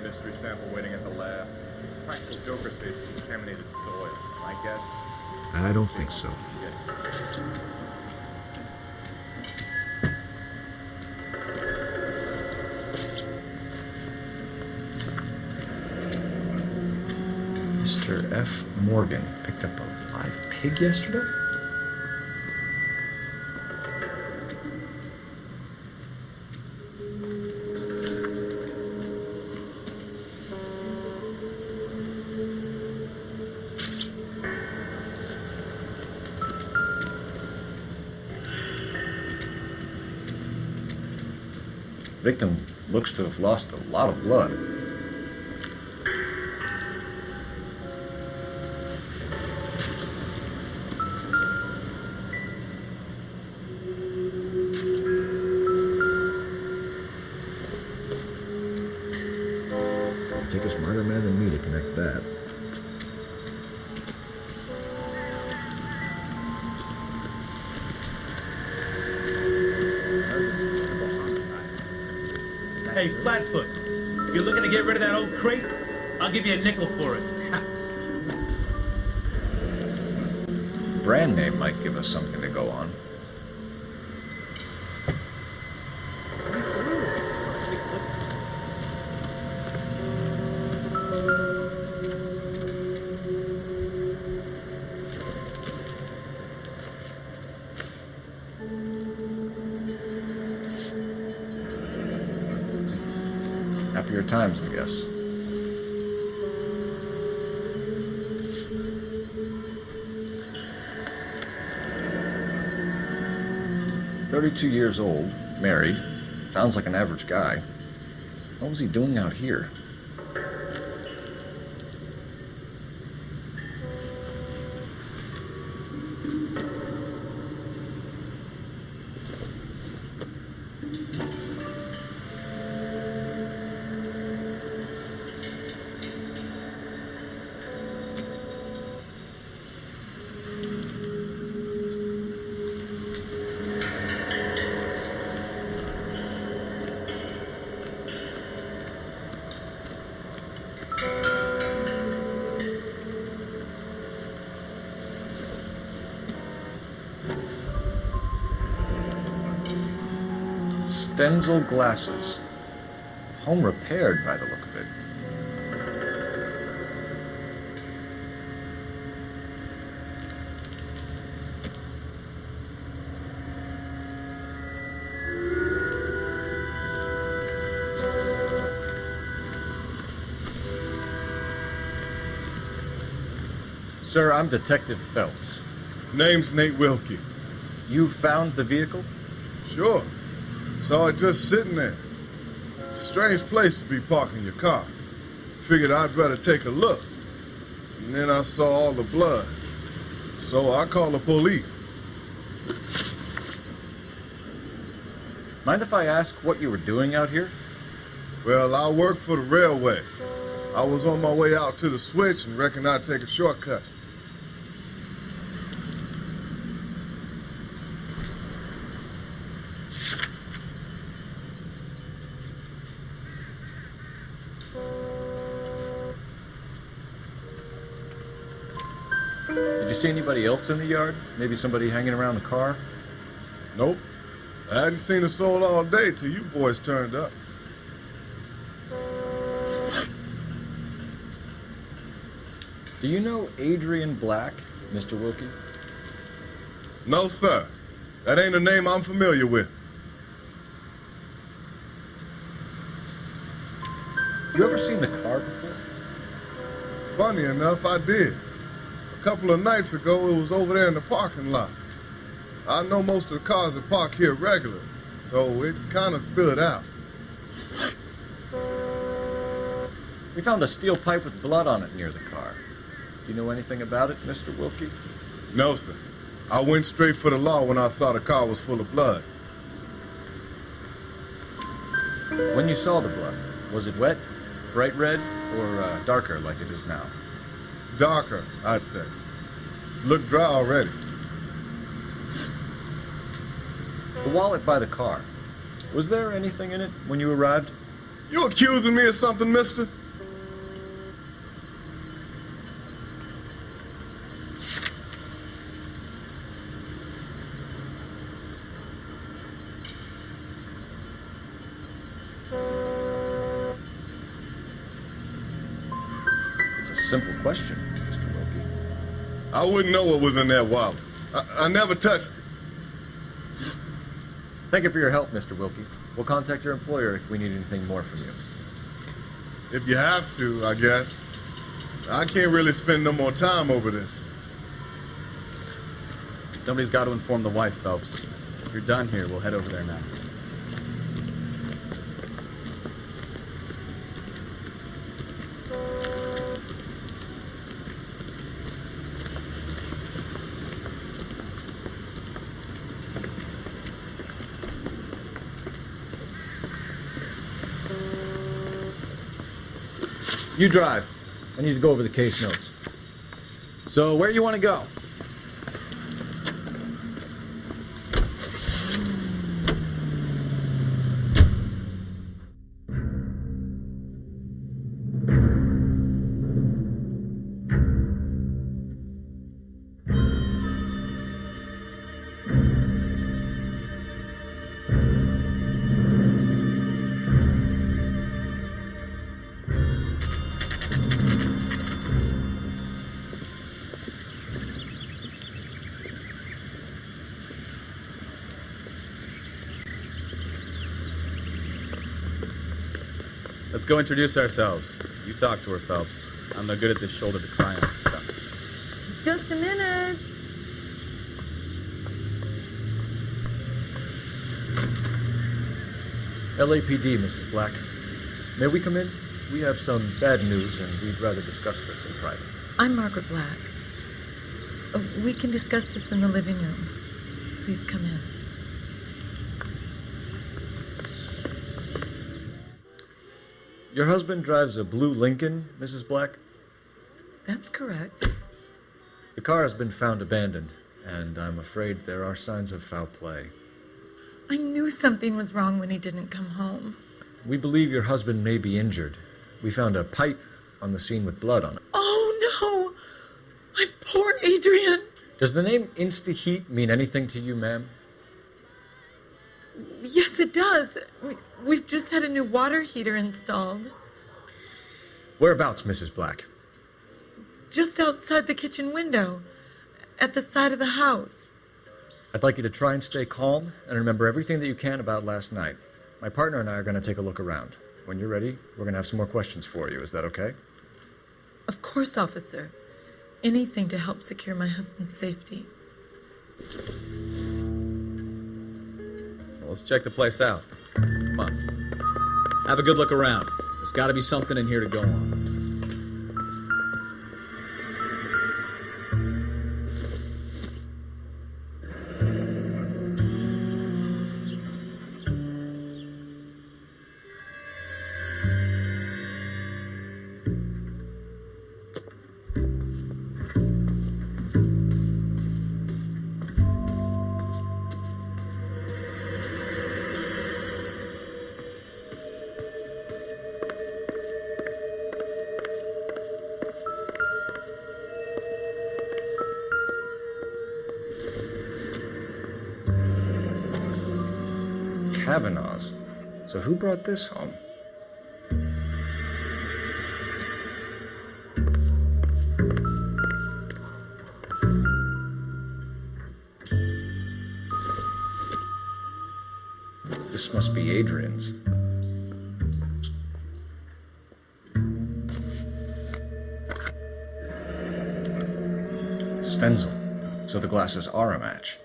mystery sample waiting at the lab. Practical Joker said contaminated soil. My guess? I don't think so. Mr. F. Morgan picked up a live pig yesterday? Victim looks to have lost a lot of blood. It'll take a smarter man than me to connect that. Hey, Flatfoot, if you're looking to get rid of that old crate, I'll give you a nickel for it. Brand name might give us something to go on. Happier times, I guess. "32 years old, married, sounds like an average guy. What was he doing out here?" Stenzel glasses. Home repaired by the look of it. Sir, I'm Detective Phelps. Name's Nate Wilkie. You found the vehicle? Sure. Saw it just sitting there. Strange place to be parking your car. Figured I'd better take a look. And then I saw all the blood. So I called the police. Mind if I ask what you were doing out here? Well, I work for the railway. I was on my way out to the switch and reckoned I'd take a shortcut. Did you see anybody else in the yard? Maybe somebody hanging around the car? Nope. I hadn't seen a soul all day till you boys turned up. Do you know Adrian Black, Mr. Wilkie? No, sir. That ain't a name I'm familiar with. You ever seen the car before? Funny enough, I did. A couple of nights ago, it was over there in the parking lot. I know most of the cars are parked here regularly, so it kind of stood out. We found a steel pipe with blood on it near the car. Do you know anything about it, Mr. Wilkie? No, sir. I went straight for the law when I saw the car was full of blood. When you saw the blood, was it wet, bright red, or darker like it is now? Darker, I'd say. Looked dry already. The wallet by the car. Was there anything in it when you arrived? You accusing me of something, mister? It's a simple question, Mr. Wilkie. I wouldn't know what was in that wallet. I never touched it. Thank you for your help, Mr. Wilkie. We'll contact your employer if we need anything more from you. If you have to, I guess. I can't really spend no more time over this. Somebody's got to inform the wife, Phelps. If you're done here, we'll head over there now. You drive. I need to go over the case notes. So, where you want to go? Let's go introduce ourselves. You talk to her, Phelps. I'm no good at this shoulder to cry on stuff. Just a minute. LAPD, Mrs. Black. May we come in? We have some bad news, and we'd rather discuss this in private. I'm Margaret Black. We can discuss this in the living room. Please come in. Your husband drives a blue Lincoln, Mrs. Black? That's correct. The car has been found abandoned, and I'm afraid there are signs of foul play. I knew something was wrong when he didn't come home. We believe your husband may be injured. We found a pipe on the scene with blood on it. Oh, no! My poor Adrian! Does the name Insta-Heat mean anything to you, ma'am? Yes, it does. We've just had a new water heater installed. Whereabouts, Mrs. Black? Just outside the kitchen window, at the side of the house. I'd like you to try and stay calm and remember everything that you can about last night. My partner and I are going to take a look around. When you're ready, we're going to have some more questions for you. Is that okay? Of course, officer. Anything to help secure my husband's safety. Well, let's check the place out. Come on. Have a good look around. There's got to be something in here to go on. Kavanaugh's. So who brought this home? This must be Adrian's. Stenzel. So the glasses are a match.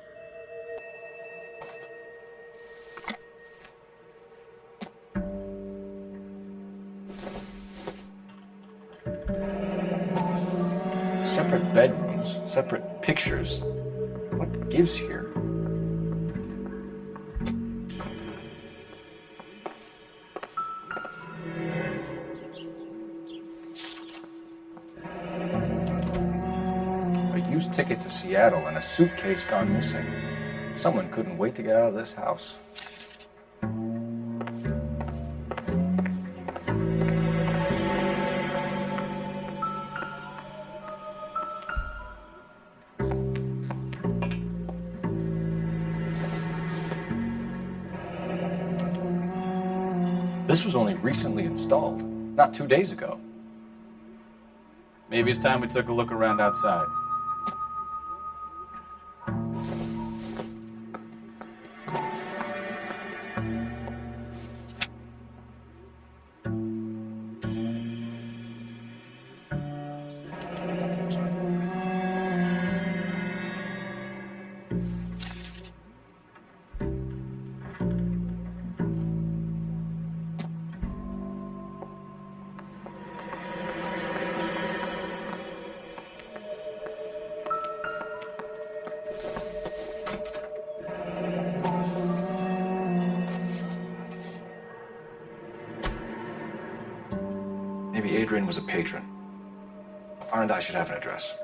Separate bedrooms, separate pictures. What gives here? A used ticket to Seattle and a suitcase gone missing. Someone couldn't wait to get out of this house. This was only recently installed, not 2 days ago. Maybe it's time we took a look around outside. Maybe Adrian was a patron. R&I should have an address.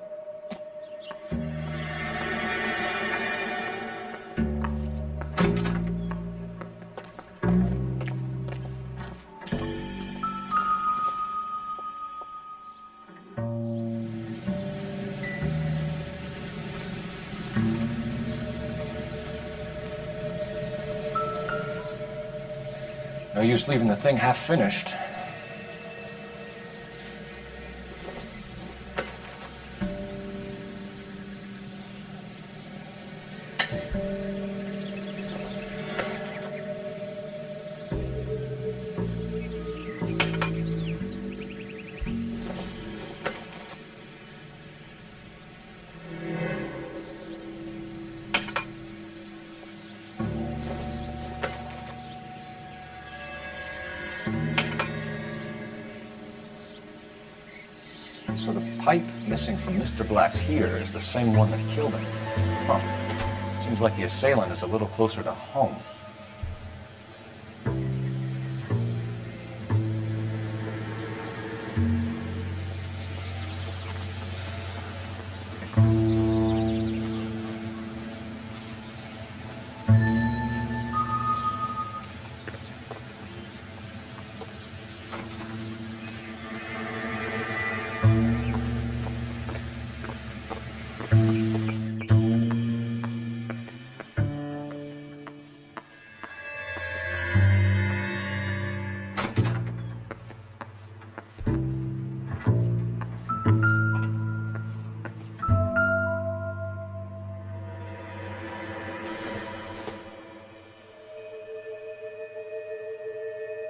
No use leaving the thing half finished. So the pipe missing from Mr. Black's here is the same one that killed him. Huh. Seems like the assailant is a little closer to home.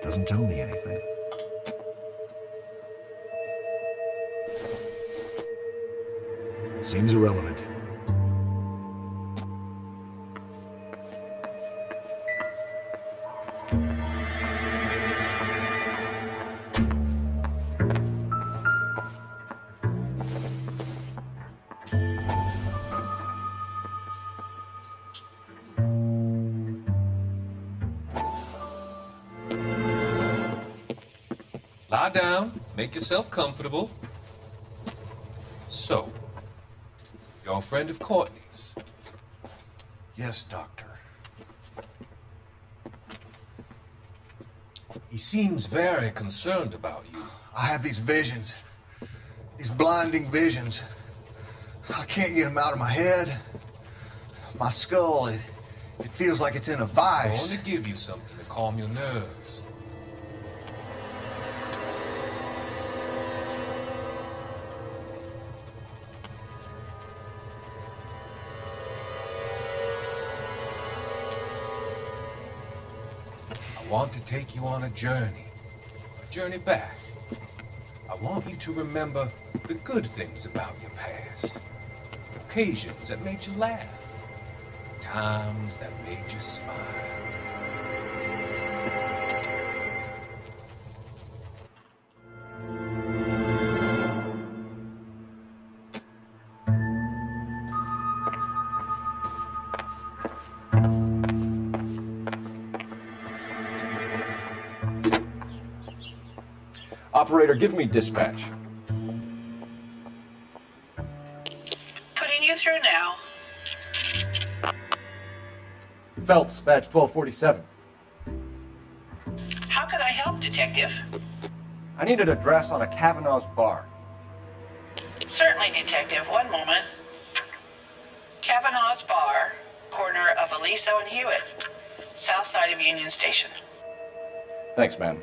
Doesn't tell me anything. Seems irrelevant. Lie down, make yourself comfortable. So, you're a friend of Courtney's? Yes, Doctor. He seems very concerned about you. I have these visions. These blinding visions. I can't get them out of my head. My skull, it feels like it's in a I vice. want to give you something to calm your nerves. I want to take you on a journey back. I want you to remember the good things about your past, occasions that made you laugh, times that made you smile. Operator, give me dispatch. Putting you through now. Phelps, badge 1247. How can I help, Detective? I need an address on a Kavanaugh's bar. Certainly, Detective. One moment. Kavanaugh's Bar, corner of Aliso and Hewitt, south side of Union Station. Thanks, man.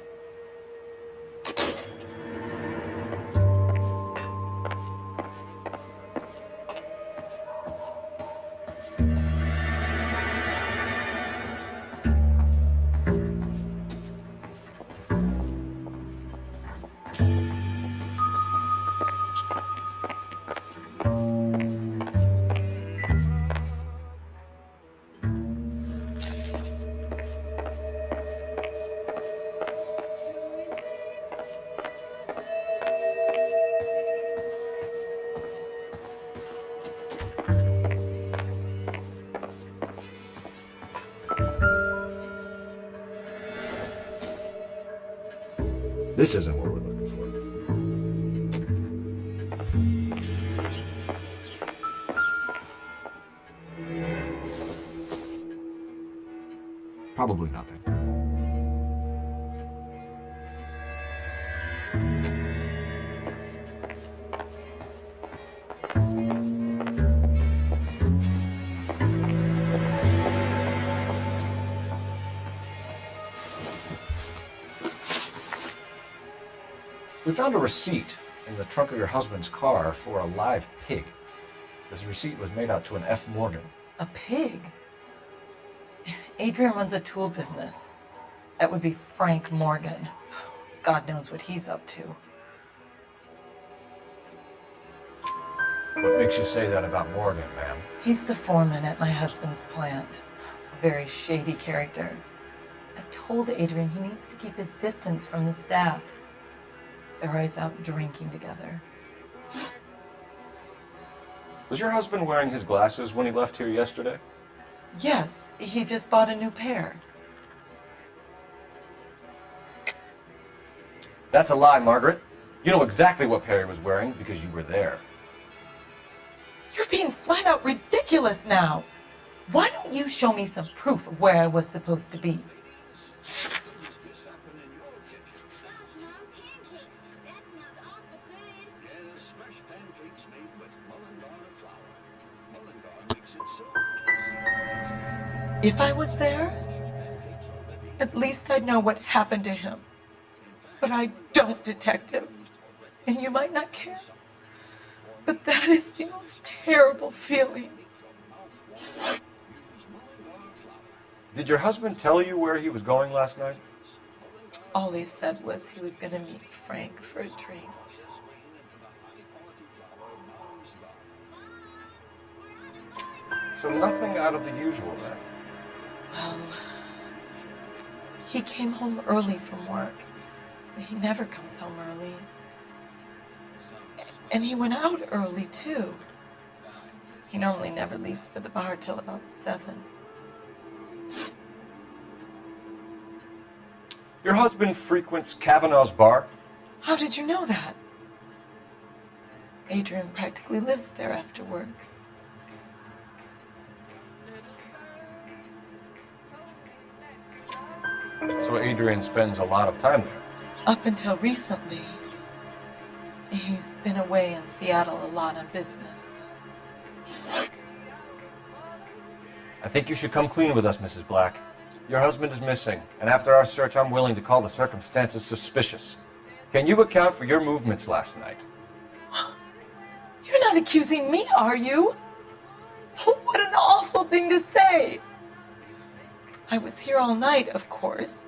This isn't what we're looking for. Probably nothing. We found a receipt in the trunk of your husband's car for a live pig. This receipt was made out to an F. Morgan. A pig? Adrian runs a tool business. That would be Frank Morgan. God knows what he's up to. What makes you say that about Morgan, ma'am? He's the foreman at my husband's plant. A very shady character. I've told Adrian he needs to keep his distance from the staff. They're always out drinking together. Was your husband wearing his glasses when he left here yesterday? Yes, he just bought a new pair. That's a lie, Margaret. You know exactly what pair he was wearing because you were there. You're being flat out ridiculous now. Why don't you show me some proof of where I was supposed to be? If I was there, at least I'd know what happened to him. But I don't, Detective. And you might not care. But that is the most terrible feeling. Did your husband tell you where he was going last night? All he said was he was going to meet Frank for a drink. So nothing out of the usual then? Well, he came home early from work. He never comes home early. And he went out early, too. He normally never leaves for the bar till about 7. Your husband frequents Kavanaugh's bar? How did you know that? Adrian practically lives there after work. So Adrian spends a lot of time there? Up until recently, he's been away in Seattle a lot on business. I think you should come clean with us, Mrs. Black. Your husband is missing, and after our search, I'm willing to call the circumstances suspicious. Can you account for your movements last night? You're not accusing me, are you? What an awful thing to say. I was here all night, of course,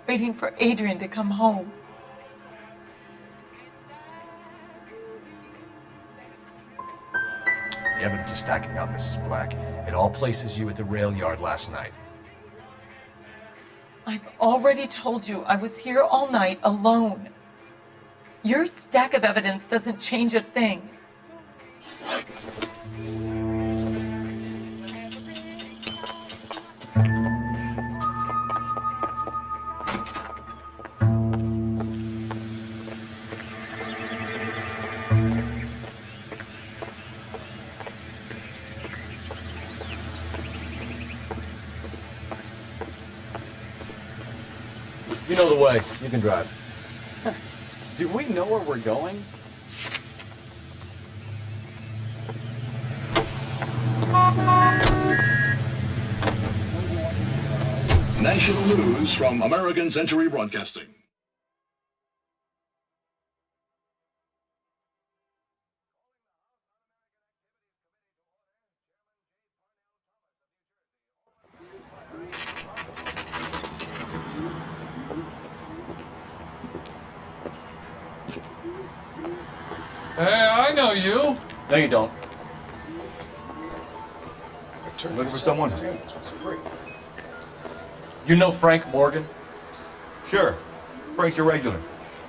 waiting for Adrian to come home. The evidence is stacking up, Mrs. Black. It all places you at the rail yard last night. I've already told you I was here all night alone. Your stack of evidence doesn't change a thing. You know the way. You can drive. Do we know where we're going? national news from American Century Broadcasting. Hey, I know you. No, you don't. Looking for someone? You know Frank Morgan? Sure. Frank's your regular.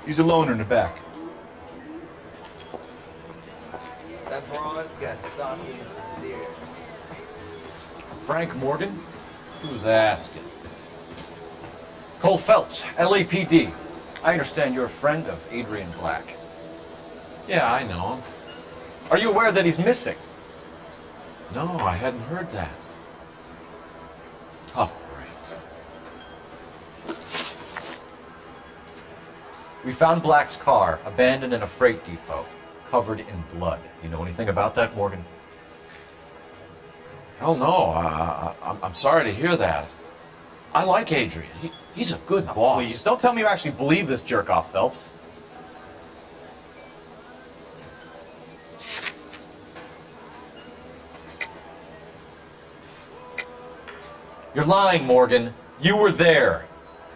He's a loner in the back. That broad got socky in his ear. Frank Morgan? Who's asking? Cole Phelps, LAPD. I understand you're a friend of Adrian Black. Yeah, I know him. Are you aware that he's missing? No, I hadn't heard that. Tough break. We found Black's car abandoned in a freight depot, covered in blood. You know anything about that, Morgan? Hell no. I'm sorry to hear that. I like Adrian. He's a good boss. Please, don't tell me you actually believe this jerk-off, Phelps. You're lying, Morgan. You were there.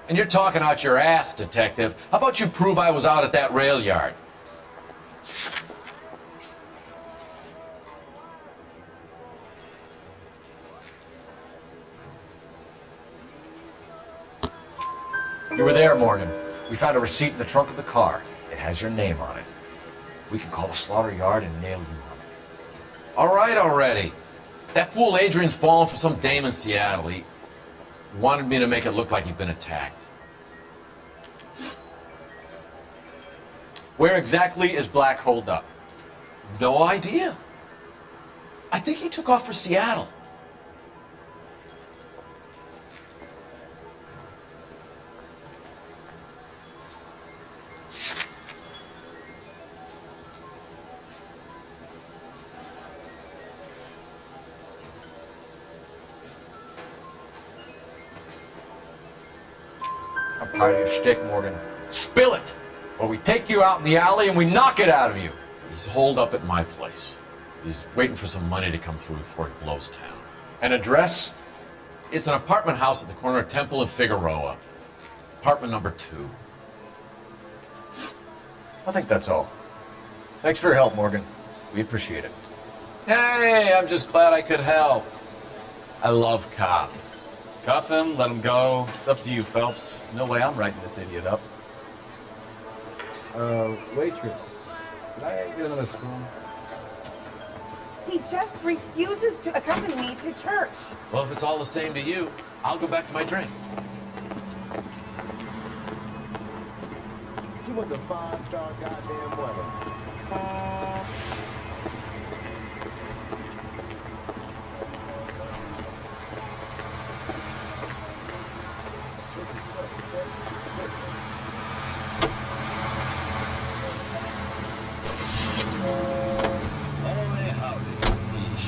And you're talking out your ass, detective. How about you prove I was out at that rail yard? You were there, Morgan. We found a receipt in the trunk of the car. It has your name on it. We can call the slaughter yard and nail you on it. All right already. That fool Adrian's fallen for some dame in Seattle. He wanted me to make it look like he'd been attacked. Where exactly is Black holed up? No idea. I think he took off for Seattle. I'm tired of your shtick, Morgan. Spill it! Or we take you out in the alley and we knock it out of you. He's holed up at my place. He's waiting for some money to come through before he blows town. An address? It's an apartment house at the corner of Temple and Figueroa. Apartment number 2. I think that's all. Thanks for your help, Morgan. We appreciate it. Hey, I'm just glad I could help. I love cops. Cuff him, let him go. It's up to you, Phelps. There's no way I'm writing this idiot up. Waitress, can I get another spoon? He just refuses to accompany me to church. Well, if it's all the same to you, I'll go back to my drink. She wants a 5-star goddamn weather.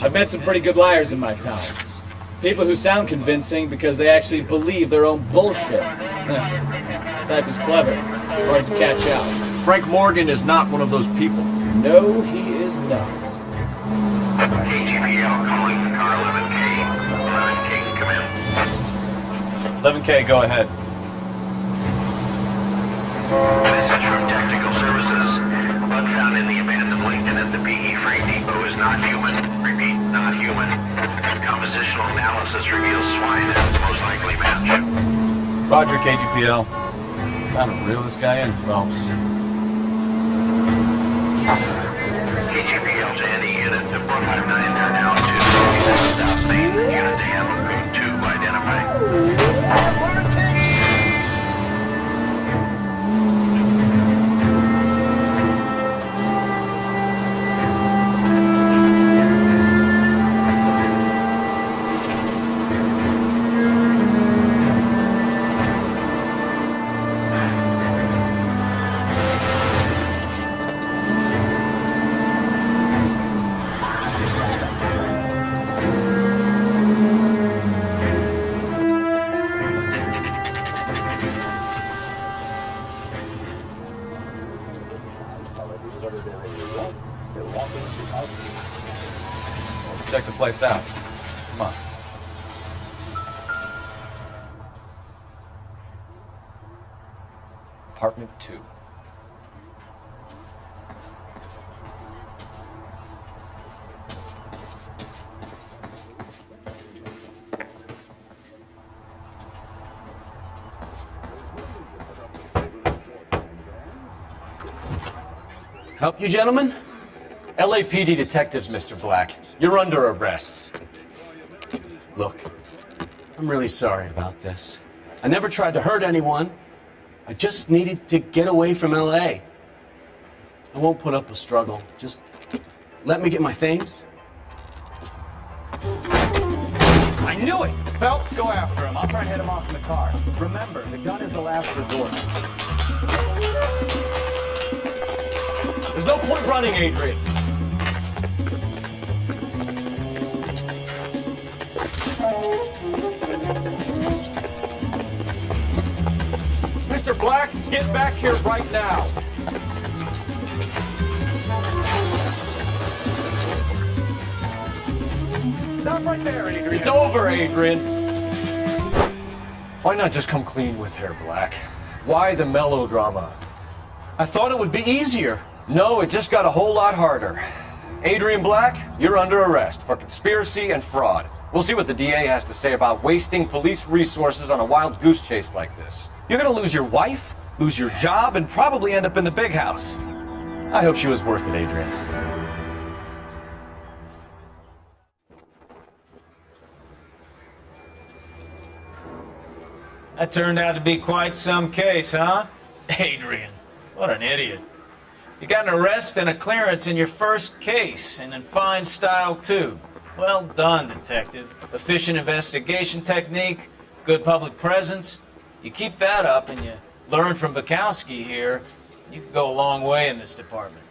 I've met some pretty good liars in my time. People who sound convincing because they actually believe their own bullshit. The type is clever, hard to catch out. Frank Morgan is not one of those people. No, he is not. KGPL calling the car 11K. 11K, come in. 11K, go ahead. Message from Technical Services. Blood found in the abandoned Lincoln at the PE Freight Depot is not human. Repeat, not human. Compositional analysis reveals swine as the most likely match. Roger, KGPL. Time to reel this guy in, Phelps. KGPL to any unit. The 459 are now 2 South Main. Unit to handle code 2 identified. Let's check the place out. Come on. Apartment 2. Help you, gentlemen? LAPD detectives, Mr. Black. You're under arrest. Look, I'm really sorry about this. I never tried to hurt anyone. I just needed to get away from LA. I won't put up a struggle. Just let me get my things. I knew it! Phelps, go after him. I'll try and head him off in the car. Remember, the gun is the last resort. There's no point running, Adrian. Mr. Black, get back here right now. Stop right there, Adrian. It's over, Adrian. Why not just come clean with her, Black? Why the melodrama? I thought it would be easier. No, it just got a whole lot harder. Adrian Black, you're under arrest for conspiracy and fraud. We'll see what the DA has to say about wasting police resources on a wild goose chase like this. You're gonna lose your wife, lose your job, and probably end up in the big house. I hope she was worth it, Adrian. That turned out to be quite some case, huh? Adrian, what an idiot. You got an arrest and a clearance in your first case, and in fine style, too. Well done, detective. Efficient investigation technique, good public presence. You keep that up and you learn from Bukowski here, you could go a long way in this department.